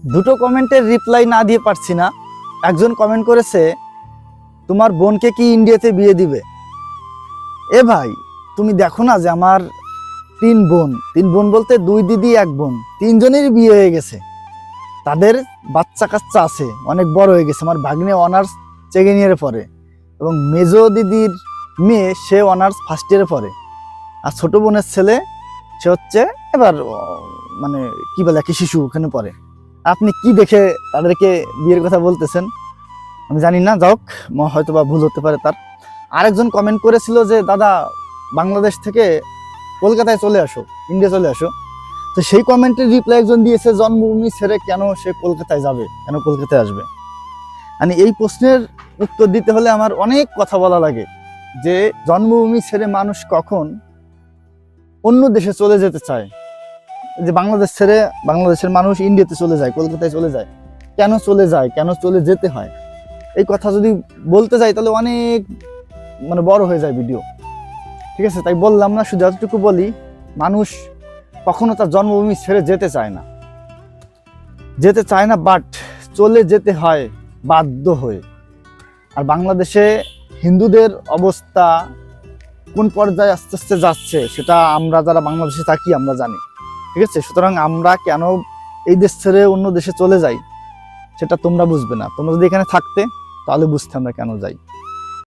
দুটো কমেন্টের রিপ্লাই না দিয়ে পারছি না। একজন কমেন্ট করেছে, তোমার বোনকে কি ইন্ডিয়াতে বিয়ে দিবে? এ ভাই, তুমি দেখো না যে আমার তিন বোন বলতে দুই দিদি এক বোন, তিনজনেরই বিয়ে হয়ে গেছে, তাদের বাচ্চা কাচ্চা আছে, অনেক বড় হয়ে গেছে। আমার ভাগ্নে অনার্স সেকেন্ড ইয়ারে পড়ে এবং মেজো দিদির মেয়ে সে অনার্স ফার্স্ট ইয়ারে পড়ে, আর ছোট বোনের ছেলে সে হচ্ছে এবার মানে কি বলে কি শিশু ওখানে পড়ে। আপনি কি দেখে তাদেরকে বিয়ের কথা বলতেছেন আমি জানি না, যাওক, হয়তো বা ভুল হতে পারে তার। আরেকজন কমেন্ট করেছিল যে দাদা বাংলাদেশ থেকে কলকাতায় চলে আসো, ইন্ডিয়া চলে আসো। তো সেই কমেন্টের রিপ্লাই একজন দিয়েছে, জন্মভূমি ছেড়ে কেন সে কলকাতায় যাবে, কেন কলকাতায় আসবে। মানে এই প্রশ্নের উত্তর দিতে হলে আমার অনেক কথা বলা লাগে যে জন্মভূমি ছেড়ে মানুষ কখন অন্য দেশে চলে যেতে চায়, যে বাংলাদেশ ছেড়ে বাংলাদেশের মানুষ ইন্ডিয়াতে চলে যায়, কলকাতায় চলে যায়, কেন চলে যায়, কেন চলে যেতে হয়, এই কথা যদি বলতে যাই তাহলে অনেক বড় হয়ে যায় ভিডিও। ঠিক আছে, তাই বললাম না, শুধু এতটুকু বলি, মানুষ কখনো তার জন্মভূমি ছেড়ে যেতে চায় না, বাট চলে যেতে হয় বাধ্য হয়ে। আর বাংলাদেশে হিন্দুদের অবস্থা কোন পর্যায়ে আস্তে আস্তে যাচ্ছে সেটা আমরা যারা বাংলাদেশে থাকি আমরা জানি। ঠিক আছে, সুতরাং আমরা কেন এই দেশ ছেড়ে অন্য দেশে চলে যাই সেটা তোমরা বুঝবে না, তোমরা যদি এখানে থাকতে তাহলে বুঝতে আমরা কেন যাই।